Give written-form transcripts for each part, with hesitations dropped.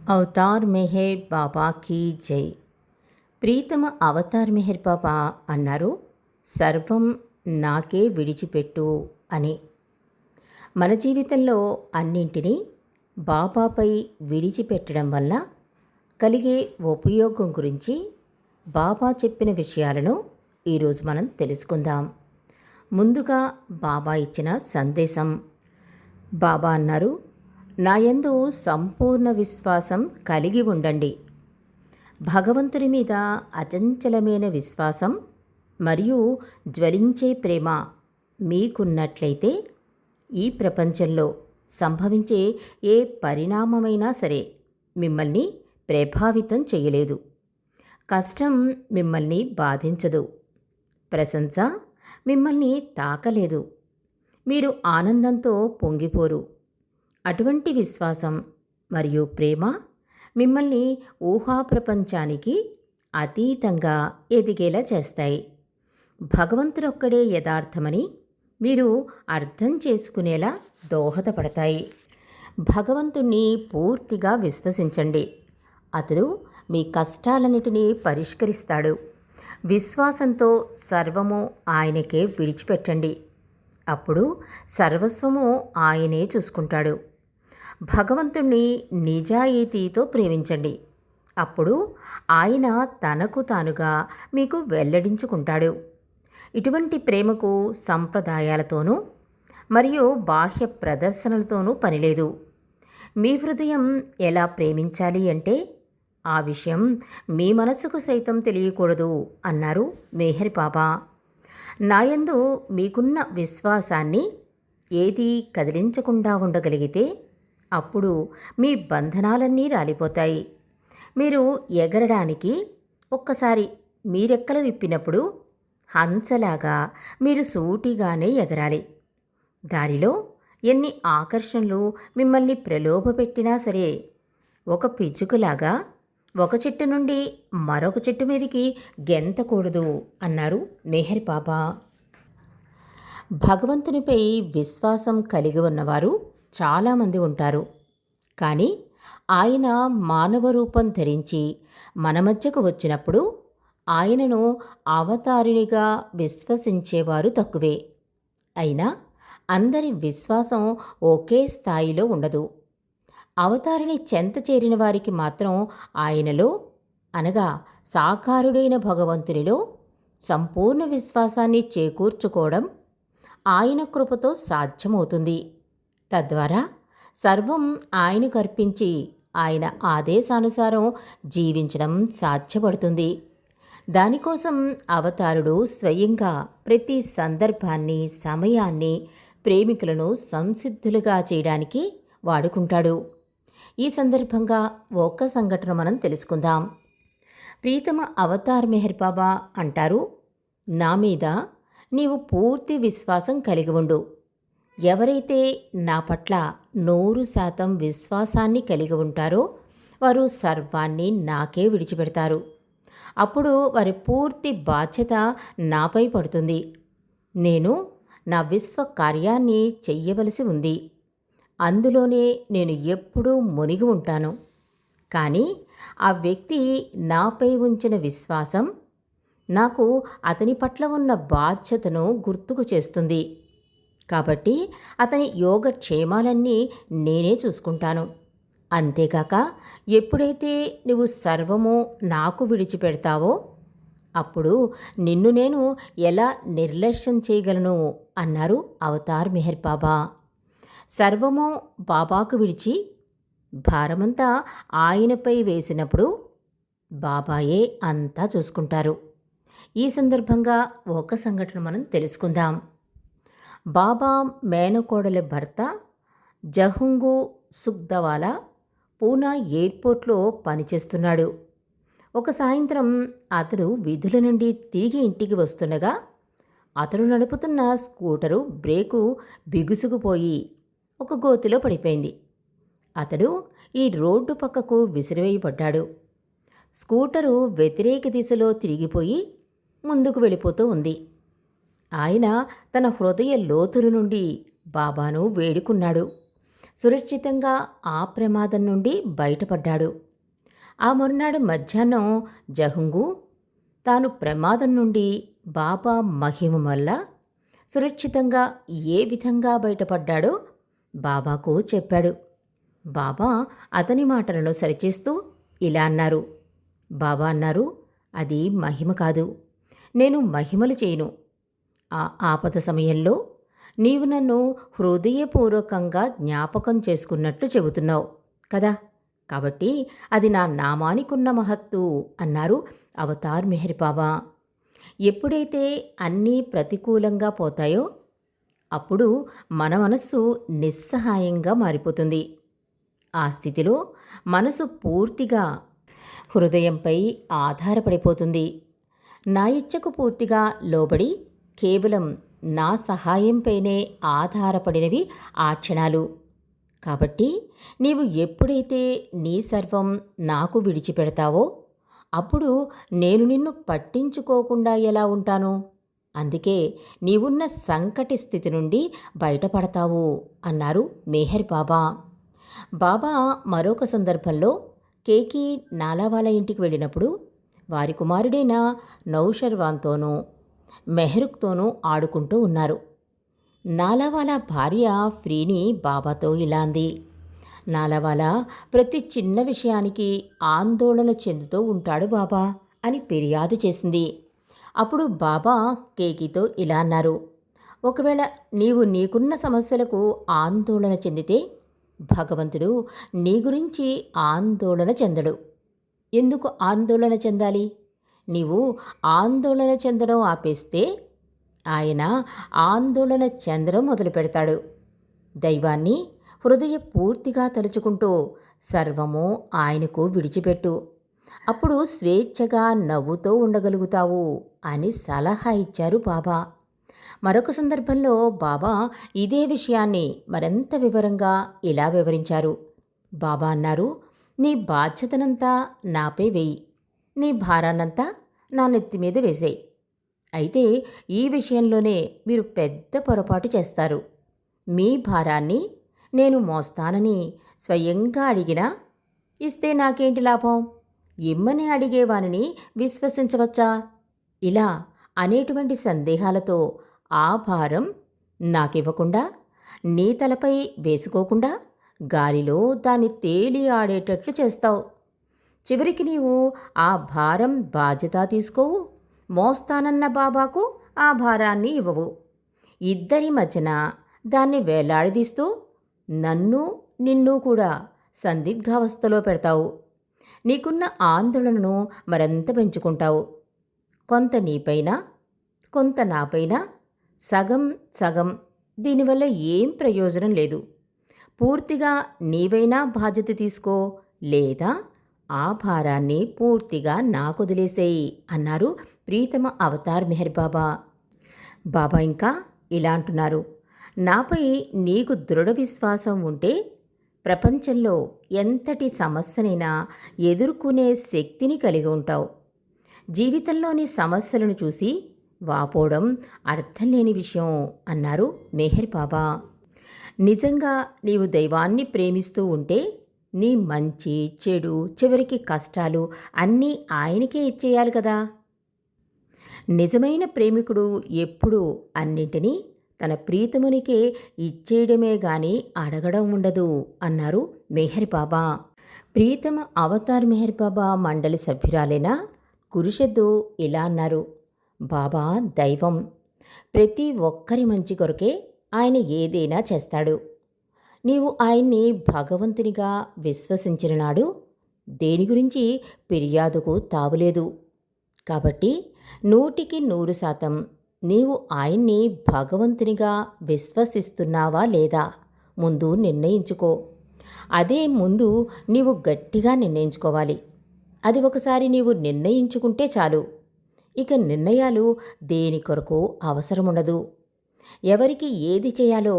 Avatar Meher బాబా key జై. ప్రీతమ Avatar Meher బాబా అన్నారు, సర్వం నాకే విడిచిపెట్టు అని. మన జీవితంలో అన్నింటినీ బాబాపై విడిచిపెట్టడం వల్ల కలిగే ఉపయోగం గురించి బాబా చెప్పిన విషయాలను ఈరోజు మనం తెలుసుకుందాం. ముందుగా బాబా ఇచ్చిన సందేశం. బాబా అన్నారు, నాయందు సంపూర్ణ విశ్వాసం కలిగి ఉండండి. భగవంతుని మీద అచంచలమైన విశ్వాసం మరియు జ్వలించే ప్రేమ మీకున్నట్లయితే ఈ ప్రపంచంలో సంభవించే ఏ పరిణామమైనా సరే మిమ్మల్ని ప్రభావితం చేయలేదు. కష్టం మిమ్మల్ని బాధించదు. ప్రశంస మిమ్మల్ని తాకలేదు. మీరు ఆనందంతో పొంగిపోరు. అటువంటి విశ్వాసం మరియు ప్రేమ మిమ్మల్ని ఊహా ప్రపంచానికి అతీతంగా ఎదిగేలా చేస్తాయి. భగవంతుడొక్కడే యథార్థమని మీరు అర్థం చేసుకునేలా దోహదపడతాయి. భగవంతుణ్ణి పూర్తిగా విశ్వసించండి. అతడు మీ కష్టాలన్నిటినీ పరిష్కరిస్తాడు. విశ్వాసంతో సర్వము ఆయనకే విడిచిపెట్టండి. అప్పుడు సర్వస్వము ఆయనే చూసుకుంటాడు. భగవంతుణ్ణి నిజాయితీతో ప్రేమించండి. అప్పుడు ఆయన తనకు తానుగా మీకు వెల్లడించుకుంటాడు. ఇటువంటి ప్రేమకు సంప్రదాయాలతోనూ మరియు బాహ్య ప్రదర్శనలతోనూ పనిలేదు. మీ హృదయం ఎలా ప్రేమించాలి అంటే ఆ విషయం మీ మనసుకు సైతం తెలియకూడదు అన్నారు మెహర్ బాబా. నాయందు మీకున్న విశ్వాసాన్ని ఏదీ కదిలించకుండా ఉండగలిగితే అప్పుడు మీ బంధనాలన్నీ రాలిపోతాయి. మీరు ఎగరడానికి ఒక్కసారి మీరెక్కలు విప్పినప్పుడు హంసలాగా మీరు సూటిగానే ఎగరాలి. దారిలో ఎన్ని ఆకర్షణలు మిమ్మల్ని ప్రలోభపెట్టినా సరే ఒక పిచ్చుకలాగా ఒక చెట్టు నుండి మరొక చెట్టు మీదకి గెంతకూడదు అన్నారు మెహర్ బాబా. భగవంతునిపై విశ్వాసం కలిగి ఉన్నవారు చాలామంది ఉంటారు. కానీ ఆయన మానవ రూపం ధరించి మన మధ్యకు వచ్చినప్పుడు ఆయనను అవతారునిగా విశ్వసించేవారు తక్కువే. అయినా అందరి విశ్వాసం ఒకే స్థాయిలో ఉండదు. అవతారిని చెంత చేరిన వారికి మాత్రం ఆయనలో అనగా సాకారుడైన భగవంతునిలో సంపూర్ణ విశ్వాసాన్ని చేకూర్చుకోవడం ఆయన కృపతో సాధ్యమవుతుంది. తద్వారా సర్వం ఆయనకు అర్పించి ఆయన ఆదేశానుసారం జీవించడం సాధ్యపడుతుంది. దానికోసం అవతారుడు స్వయంగా ప్రతి సందర్భాన్ని, సమయాన్ని ప్రేమికులను సంసిద్ధులుగా చేయడానికి వాడుకుంటాడు. ఈ సందర్భంగా ఒక సంఘటన మనం తెలుసుకుందాం. ప్రీతమ అవతార్ మెహర్ బాబా అంటారు, నా మీద నీవు పూర్తి విశ్వాసం కలిగి ఉండు. ఎవరైతే నా పట్ల 100% విశ్వాసాన్ని కలిగి ఉంటారో వారు సర్వాన్ని నాకే విడిచిపెడతారు. అప్పుడు వారి పూర్తి బాధ్యత నాపై పడుతుంది. నేను నా విశ్వ కార్యాన్ని చెయ్యవలసి ఉంది. అందులోనే నేను ఎప్పుడూ మునిగి ఉంటాను. కానీ ఆ వ్యక్తి నాపై ఉంచిన విశ్వాసం నాకు అతని పట్ల ఉన్న బాధ్యతను గుర్తుకు చేస్తుంది. కాబట్టి అతని యోగక్షేమాలన్నీ నేనే చూసుకుంటాను. అంతేకాక ఎప్పుడైతే నువ్వు సర్వము నాకు విడిచిపెడతావో అప్పుడు నిన్ను నేను ఎలా నిర్లక్ష్యం చేయగలను అన్నారు అవతార్ మెహర్ బాబా. సర్వము బాబాకు విడిచి భారమంతా ఆయనపై వేసినప్పుడు బాబాయే అంతా చూసుకుంటారు. ఈ సందర్భంగా ఒక సంఘటన మనం తెలుసుకుందాం. బాబా మేనకోడలి భర్త జహుంగు సుఖ్దవాలా పూనా ఎయిర్పోర్ట్లో పనిచేస్తున్నాడు. ఒక సాయంత్రం అతడు విధుల నుండి తిరిగి ఇంటికి వస్తుండగా అతడు నడుపుతున్న స్కూటరు బ్రేకు బిగుసుకుపోయి ఒక గోతిలో పడిపోయింది. అతడు ఈ రోడ్డు పక్కకు విసిరివేయబడ్డాడు. స్కూటరు వ్యతిరేక దిశలో తిరిగిపోయి ముందుకు వెళ్ళిపోతూ ఉంది. ఆయన తన హృదయ లోతుల నుండి బాబాను వేడుకున్నాడు. సురక్షితంగా ఆ ప్రమాదం నుండి బయటపడ్డాడు. ఆ మరునాడు మధ్యాహ్నం జహంగు తాను ప్రమాదం నుండి బాబా మహిమ వల్ల సురక్షితంగా ఏ విధంగా బయటపడ్డాడో బాబాకు చెప్పాడు. బాబా అతని మాటలను సరిచేస్తూ ఇలా అన్నారు. బాబా అన్నారు, అది మహిమ కాదు, నేను మహిమలు చేయను. ఆ ఆపద సమయంలో నీవు నన్ను హృదయపూర్వకంగా జ్ఞాపకం చేసుకున్నట్లు చెబుతున్నావు కదా, కాబట్టి అది నా నామానికున్న మహత్తు అన్నారు అవతార్ మెహర్ బాబా. ఎప్పుడైతే అన్నీ ప్రతికూలంగా పోతాయో అప్పుడు మన మనస్సు నిస్సహాయంగా మారిపోతుంది. ఆ స్థితిలో మనసు పూర్తిగా హృదయంపై ఆధారపడిపోతుంది. నా ఇచ్చకు పూర్తిగా లోబడి కేవలం నా సహాయంపైనే ఆధారపడినవి ఆ క్షణాలు. కాబట్టి నీవు ఎప్పుడైతే నీ సర్వం నాకు విడిచిపెడతావో అప్పుడు నేను నిన్ను పట్టించుకోకుండా ఎలా ఉంటాను? అందుకే నీవున్న సంకటి స్థితి నుండి బయటపడతావు అన్నారు మెహర్ బాబా. బాబా మరొక సందర్భంలో కేకి నాలావాలా ఇంటికి వెళ్ళినప్పుడు వారి కుమారుడైన నౌషర్వాన్తోనూ మెహరుక్తోనూ ఆడుకుంటూ ఉన్నారు. నాలావాలా భార్య ఫ్రీని బాబాతో ఇలా అంది. నాలావాలా ప్రతి చిన్న విషయానికి ఆందోళన చెందుతూ ఉంటాడు బాబా అని ఫిర్యాదు చేసింది. అప్పుడు బాబా కేకీతో ఇలా అన్నారు. ఒకవేళ నీవు నీకున్న సమస్యలకు ఆందోళన చెందితే భగవంతుడు నీ గురించి ఆందోళన చెందడు. ఎందుకు ఆందోళన చెందాలి? నీవు ఆందోళన చెందడం ఆపేస్తే ఆయన ఆందోళన చెందడం మొదలు పెడతాడు. దైవాన్ని హృదయపూర్తిగా తలుచుకుంటూ సర్వము ఆయనకు విడిచిపెట్టు. అప్పుడు స్వేచ్ఛగా నవ్వుతూ ఉండగలుగుతావు అని సలహా ఇచ్చారు బాబా. మరొక సందర్భంలో బాబా ఇదే విషయాన్ని మరింత వివరంగా ఇలా వివరించారు. బాబా అన్నారు, నీ బాధ్యతనంతా నాపై వేయి, నీ భారాన్నంతా నా నెత్తి మీద వేసేయి. అయితే ఈ విషయంలోనే మీరు పెద్ద పొరపాటు చేస్తారు. మీ భారాన్ని నేను మోస్తానని స్వయంగా అడిగినా ఇస్తే నాకేంటి లాభం? ఇమ్మని అడిగేవానిని విశ్వసించవచ్చా? ఇలా అనేటువంటి సందేహాలతో ఆ భారం నాకివ్వకుండా, నీ తలపై వేసుకోకుండా గాలిలో దాన్ని తేలి ఆడేటట్లు చేస్తావు. చివరికి నీవు ఆ భారం బాధ్యత తీసుకోవు, మోస్తానన్న బాబాకు ఆ భారాన్ని ఇవ్వవు. ఇద్దరి మధ్యన దాన్ని వేలాడదీస్తూ నిన్ను కూడా సందిగ్ధావస్థలో పెడతావు. నీకున్న ఆందోళనను మరింత పెంచుకుంటావు. కొంత నీపైన, కొంత నాపైన, సగం సగం. దీనివల్ల ఏం ప్రయోజనం లేదు. పూర్తిగా నీవైనా బాధ్యత తీసుకో, లేదా ఆ భారాన్ని పూర్తిగా నాకు వదిలేసేయి అన్నారు ప్రీతమ అవతార్ మెహర్ బాబా. బాబా ఇంకా ఇలా అంటున్నారు, నాపై నీకు దృఢ విశ్వాసం ఉంటే ప్రపంచంలో ఎంతటి సమస్యనైనా ఎదుర్కొనే శక్తిని కలిగి ఉంటావు. జీవితంలోని సమస్యలను చూసి వాపోవడం అర్థం లేని విషయం అన్నారు మెహర్ బాబా. నిజంగా నీవు దైవాన్ని ప్రేమిస్తూ ఉంటే నీ మంచి చెడు చివరికి కష్టాలు అన్నీ ఆయనకే ఇచ్చేయాలి కదా. నిజమైన ప్రేమికుడు ఎప్పుడూ అన్నింటినీ తన ప్రీతమునికే ఇచ్చేయడమే గాని అడగడం ఉండదు అన్నారు మెహర్ బాబా. ప్రీతమ అవతార్ మెహర్ బాబా మండలి సభ్యురాలైన కురుషద్దు ఇలా అన్నారు, బాబా దైవం, ప్రతి ఒక్కరి మంచి కొరకే ఆయన ఏదైనా చేస్తాడు. నీవు ఆయన్ని భగవంతునిగా విశ్వసించిన నాడు దేని గురించి ఫిర్యాదుకు తావులేదు. కాబట్టి 100% నీవు ఆయన్ని భగవంతునిగా విశ్వసిస్తున్నావా లేదా ముందు నిర్ణయించుకో. అదే ముందు నీవు గట్టిగా నిర్ణయించుకోవాలి. అది ఒకసారి నీవు నిర్ణయించుకుంటే చాలు. ఇక నిర్ణయాలు దేని కొరకు అవసరముండదు. ఎవరికి ఏది చేయాలో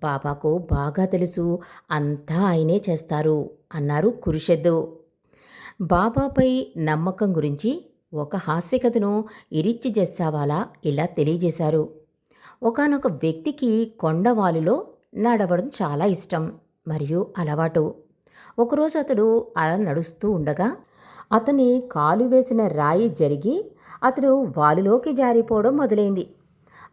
బాబాకు బాగా తెలుసు, అంతా ఆయనే చేస్తారు అన్నారు కురుషద్దు. బాబాపై నమ్మకం గురించి ఒక హాస్యకథను ఇరిచ్చి జస్సావాలా ఇలా తెలియజేశారు. ఒకానొక వ్యక్తికి కొండవాలులో నడవడం చాలా ఇష్టం. మరియు అలవాటు. ఒకరోజు అతడు అలా నడుస్తూ ఉండగా అతని కాలు వేసిన రాయి జరిగి అతడు వాలులోకి జారిపోవడం మొదలైంది.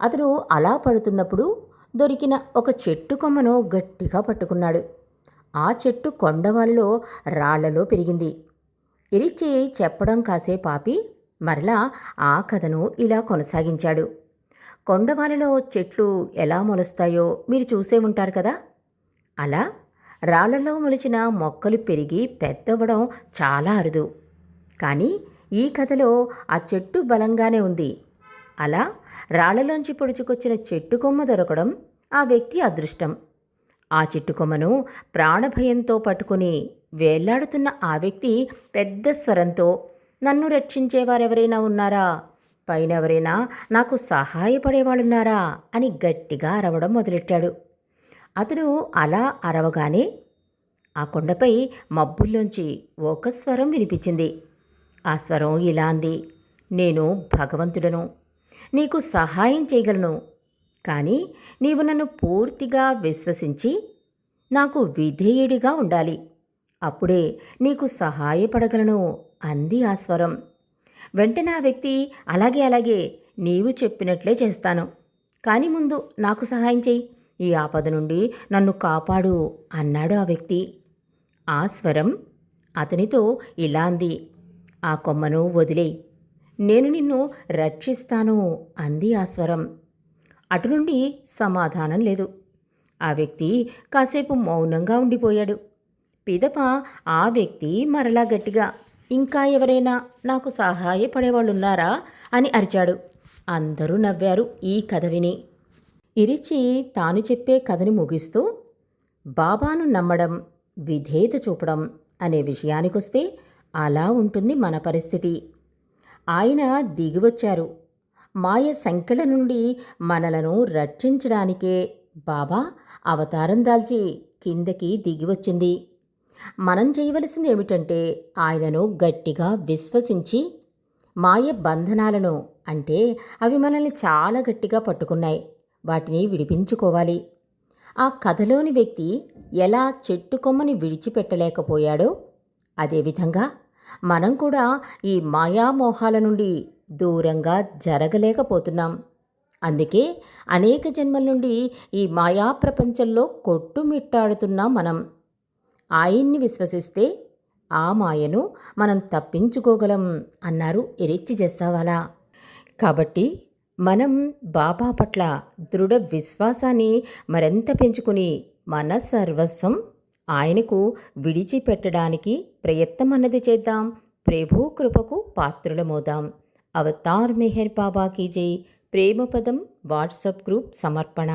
అతడు అలా పడుతున్నప్పుడు దొరికిన ఒక చెట్టు కొమ్మను గట్టిగా పట్టుకున్నాడు. ఆ చెట్టు కొండవాలులో రాళ్లలో పెరిగింది. ఇరిచి చెప్పడం కాసేపు ఆపి మరలా ఆ కథను ఇలా కొనసాగించాడు. కొండవాలలో చెట్లు ఎలా మొలుస్తాయో మీరు చూసే ఉంటారు కదా. అలా రాళ్లలో మొలిచిన మొక్కలు పెరిగి పెద్దవడం చాలా అరుదు. కానీ ఈ కథలో ఆ చెట్టు బలంగానే ఉంది. అలా రాళ్లలోంచి పొడుచుకొచ్చిన చెట్టు కొమ్మ దొరకడం ఆ వ్యక్తి అదృష్టం. ఆ చెట్టు కొమ్మను ప్రాణభయంతో పట్టుకుని వేళ్లాడుతున్న ఆ వ్యక్తి పెద్ద స్వరంతో, నన్ను రక్షించేవారెవరైనా ఉన్నారా? పైనెవరైనా నాకు సహాయపడేవాళ్ళున్నారా అని గట్టిగా అరవడం మొదలెట్టాడు. అతడు అలా అరవగానే ఆ కొండపై మబ్బుల్లోంచి ఒక స్వరం వినిపించింది. ఆ స్వరం ఇలా అంది, నేను భగవంతుడను, నీకు సహాయం చేయగలను. కానీ నీవు నన్ను పూర్తిగా విశ్వసించి నాకు విధేయుడిగా ఉండాలి. అప్పుడే నీకు సహాయపడగలను అంది ఆ స్వరం. వెంటనే ఆ వ్యక్తి అలాగే అలాగే నీవు చెప్పినట్లే చేస్తాను. కానీ ముందు నాకు సహాయం చెయ్యి, ఈ ఆపద నుండి నన్ను కాపాడు అన్నాడు ఆ వ్యక్తి. ఆ స్వరం అతనితో ఇలా అంది, ఆ కొమ్మను వదిలేయ్, నేను నిన్ను రక్షిస్తాను అంది ఆ స్వరం. అటు నుండి సమాధానం లేదు. ఆ వ్యక్తి కాసేపు మౌనంగా ఉండిపోయాడు. పిదప ఆ వ్యక్తి మరలా గట్టిగా, ఇంకా ఎవరైనా నాకు సహాయపడేవాళ్ళున్నారా అని అరిచాడు. అందరూ నవ్వారు ఈ కథ విని. ఇరిచి తాను చెప్పే కథని ముగిస్తూ, బాబాను నమ్మడం, విధేయత చూపడం అనే విషయానికొస్తే అలా ఉంటుంది మన పరిస్థితి. ఆయన దిగివచ్చారు. మాయ సంకెళ్ళ నుండి మనలను రక్షించడానికే బాబా అవతారం దాల్చి కిందకి దిగివచ్చింది. మనం చేయవలసింది ఏమిటంటే ఆయనను గట్టిగా విశ్వసించి మాయ బంధనాలను, అంటే అవి మనల్ని చాలా గట్టిగా పట్టుకున్నాయి, వాటిని విడిపించుకోవాలి. ఆ కథలోని వ్యక్తి ఎలా చెట్టు కొమ్మని విడిచిపెట్టలేకపోయాడో అదేవిధంగా మనం కూడా ఈ మాయామోహాల నుండి దూరంగా జరగలేకపోతున్నాం. అందుకే అనేక జన్మల నుండి ఈ మాయా ప్రపంచంలో కొట్టుమిట్టాడుతున్నాం మనం. ఆయన్ని విశ్వసిస్తే ఆ మాయను మనం తప్పించుకోగలం అన్నారు ఎరిచ్చి జస్సావాలా. కాబట్టి మనం బాబా పట్ల దృఢ విశ్వాసాన్ని మరింత పెంచుకుని మన సర్వస్వం ఆయనకు విడిచిపెట్టడానికి ప్రయత్నం చేద్దాం. ప్రభు కృపకు పాత్రులమోదాం. అవతార్ మెహర్ బాబా కీ జై. ప్రేమపదం వాట్సాప్ గ్రూప్ సమర్పణ.